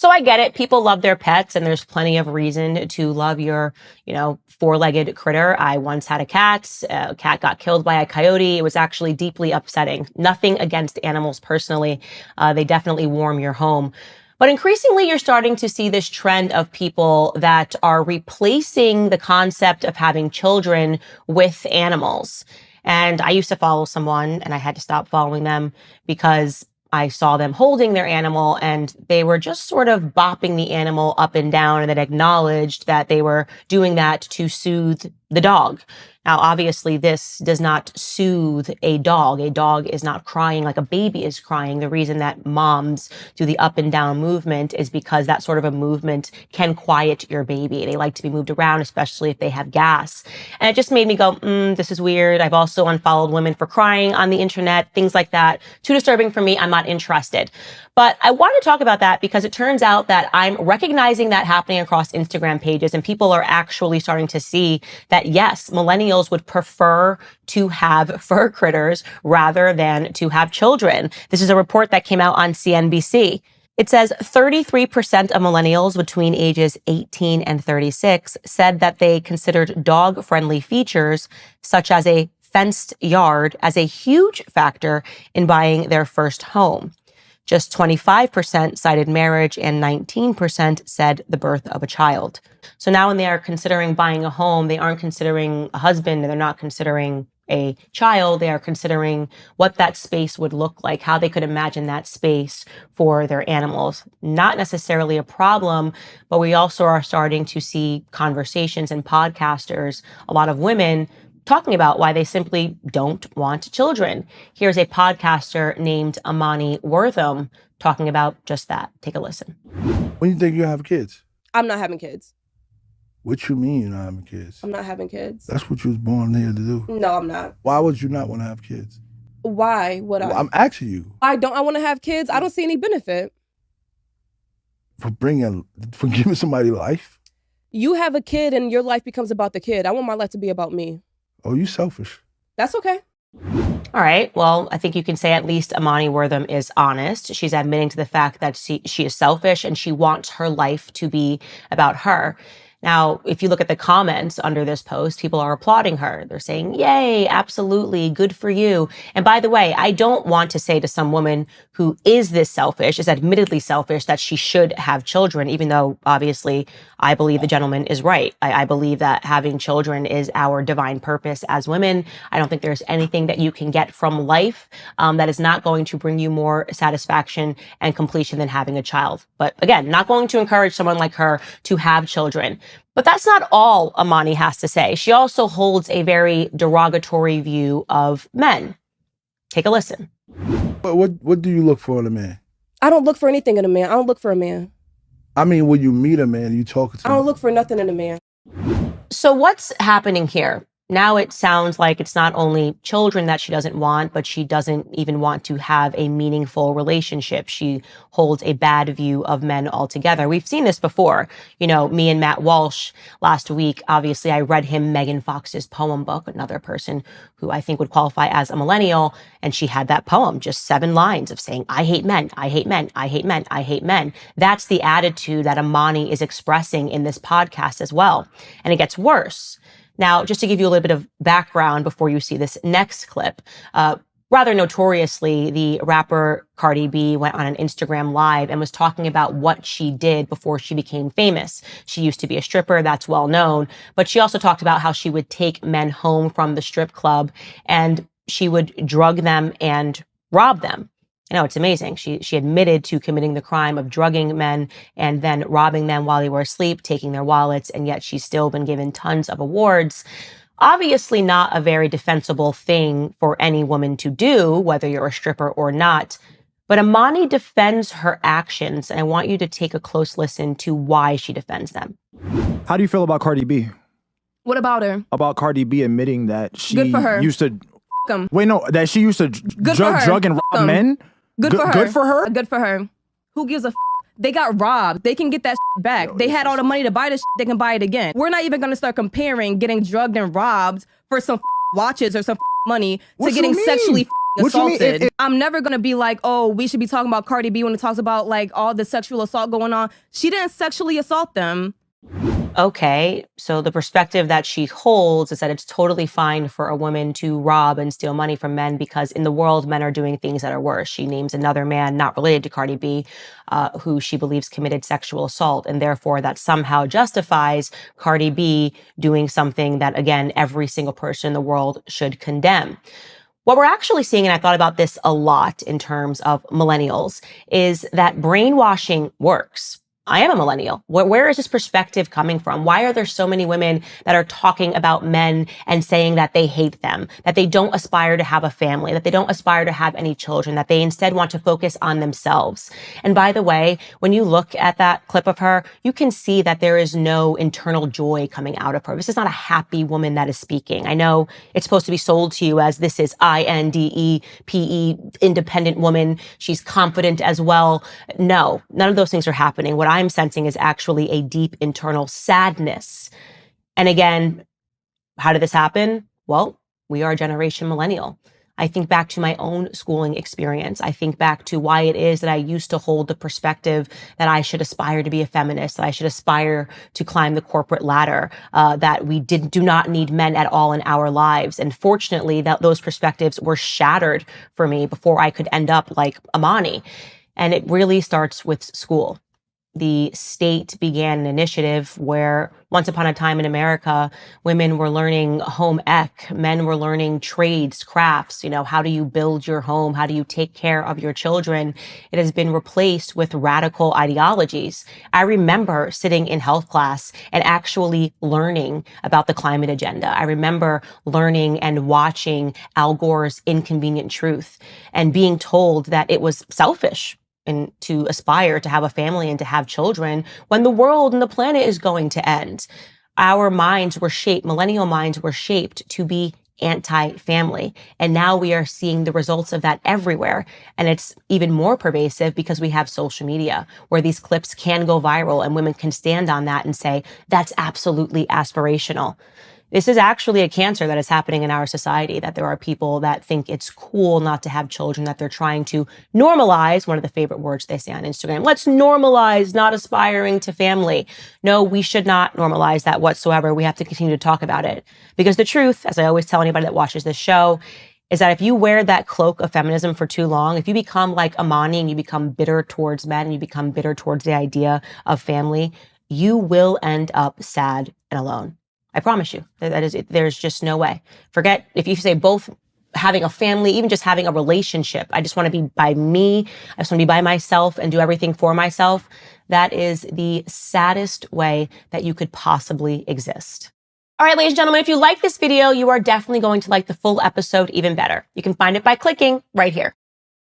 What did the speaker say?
So I get it. People love their pets, and there's plenty of reason to love your, four-legged critter. I once had a cat. A cat got killed by a coyote. It was actually deeply upsetting. Nothing against animals personally. They definitely warm your home. But increasingly, you're starting to see this trend of people that are replacing the concept of having children with animals. And I used to follow someone, and I had to stop following them because I saw them holding their animal, and they were just sort of bopping the animal up and down, and then acknowledged that they were doing that to soothe the dog. Now, obviously, this does not soothe a dog. A dog is not crying like a baby is crying. The reason that moms do the up and down movement is because that sort of a movement can quiet your baby. They like to be moved around, especially if they have gas. And it just made me go, this is weird. I've also unfollowed women for crying on the internet, things like that. Too disturbing for me. I'm not interested. But I want to talk about that because it turns out that I'm recognizing that happening across Instagram pages, and people are actually starting to see that, yes, millennials would prefer to have fur critters rather than to have children. This is a report that came out on CNBC. It says 33% of millennials between ages 18 and 36 said that they considered dog-friendly features, such as a fenced yard, as a huge factor in buying their first home. Just 25% cited marriage, and 19% said the birth of a child. So now when they are considering buying a home, they aren't considering a husband, and they're not considering a child. They are considering what that space would look like, how they could imagine that space for their animals. Not necessarily a problem, but we also are starting to see conversations and podcasters, a lot of women, talking about why they simply don't want children. Here's a podcaster named Amani Wortham talking about just that. Take a listen. When you think you have kids? I'm not having kids. What you mean you're not having kids? I'm not having kids. That's what you was born here to do. No, I'm not. Why would you not want to have kids? Why would I? I'm asking you. Why don't I want to have kids? I don't see any benefit. For giving somebody life? You have a kid and your life becomes about the kid. I want my life to be about me. Oh, you selfish. That's okay. All right. Well, I think you can say at least Amani Wortham is honest. She's admitting to the fact that she is selfish and she wants her life to be about her. Now, if you look at the comments under this post, people are applauding her. They're saying, yay, absolutely, good for you. And by the way, I don't want to say to some woman who is this selfish, is admittedly selfish, that she should have children, even though obviously I believe the gentleman is right. I believe that having children is our divine purpose as women. I don't think there's anything that you can get from life that is not going to bring you more satisfaction and completion than having a child. But again, not going to encourage someone like her to have children. But that's not all Amani has to say. She also holds a very derogatory view of men. Take a listen. But what do you look for in a man? I don't look for anything in a man. I don't look for a man. I mean, when you meet a man, you talking to him. I don't look for nothing in a man. So what's happening here? Now it sounds like it's not only children that she doesn't want, but she doesn't even want to have a meaningful relationship. She holds a bad view of men altogether. We've seen this before. You know, me and Matt Walsh last week, obviously I read him Megan Fox's poem book, another person who I think would qualify as a millennial. And she had that poem, just 7 lines of saying, I hate men, I hate men, I hate men, I hate men. That's the attitude that Amani is expressing in this podcast as well. And it gets worse. Now, just to give you a little bit of background before you see this next clip, rather notoriously, the rapper Cardi B went on an Instagram Live and was talking about what she did before she became famous. She used to be a stripper, that's well known, but she also talked about how she would take men home from the strip club and she would drug them and rob them. I know, it's amazing. She admitted to committing the crime of drugging men and then robbing them while they were asleep, taking their wallets, and yet she's still been given tons of awards. Obviously not a very defensible thing for any woman to do, whether you're a stripper or not. But Amani defends her actions, and I want you to take a close listen to why she defends them. How do you feel about Cardi B? What about her? About Cardi B admitting that she Good for her. used to... F*** 'em. Wait, no, that she used to drug and rob men? Good for her. Good for her? Good for her. Who gives a f***? They got robbed. They can get that back. They had all the money to buy this. They can buy it again. We're not even going to start comparing getting drugged and robbed for some watches or some money to getting sexually What you mean? assaulted. I'm never gonna be like, oh, we should be talking about Cardi B when it talks about like all the sexual assault going on. She didn't sexually assault them. Okay, so the perspective that she holds is that it's totally fine for a woman to rob and steal money from men because in the world, men are doing things that are worse. She names another man not related to Cardi B, who she believes committed sexual assault, and therefore that somehow justifies Cardi B doing something that, again, every single person in the world should condemn. What we're actually seeing, and I thought about this a lot in terms of millennials, is that brainwashing works. I am a millennial. Where is this perspective coming from? Why are there so many women that are talking about men and saying that they hate them, that they don't aspire to have a family, that they don't aspire to have any children, that they instead want to focus on themselves? And by the way, when you look at that clip of her, you can see that there is no internal joy coming out of her. This is not a happy woman that is speaking. I know it's supposed to be sold to you as this is INDEPE, independent woman. She's confident as well. No, none of those things are happening. What I'm sensing is actually a deep internal sadness. And again, how did this happen? Well, we are a generation millennial. I think back to my own schooling experience. I think back to why it is that I used to hold the perspective that I should aspire to be a feminist, that I should aspire to climb the corporate ladder, that we do not need men at all in our lives. And fortunately, those perspectives were shattered for me before I could end up like Amani. And it really starts with school. The state began an initiative where once upon a time in America, women were learning home ec, men were learning trades, crafts, how do you build your home? How do you take care of your children? It has been replaced with radical ideologies. I remember sitting in health class and actually learning about the climate agenda. I remember learning and watching Al Gore's Inconvenient Truth and being told that it was selfish and to aspire to have a family and to have children when the world and the planet is going to end. Our minds were shaped, millennial minds were shaped to be anti-family. And now we are seeing the results of that everywhere. And it's even more pervasive because we have social media where these clips can go viral and women can stand on that and say, that's absolutely aspirational. This is actually a cancer that is happening in our society, that there are people that think it's cool not to have children, that they're trying to normalize, one of the favorite words they say on Instagram, let's normalize not aspiring to family. No, we should not normalize that whatsoever. We have to continue to talk about it. Because the truth, as I always tell anybody that watches this show, is that if you wear that cloak of feminism for too long, if you become like Amani and you become bitter towards men and you become bitter towards the idea of family, you will end up sad and alone. I promise you, there's just no way. Forget if you say both having a family, even just having a relationship. I just want to be by me. I just want to be by myself and do everything for myself. That is the saddest way that you could possibly exist. All right, ladies and gentlemen, if you like this video, you are definitely going to like the full episode even better. You can find it by clicking right here.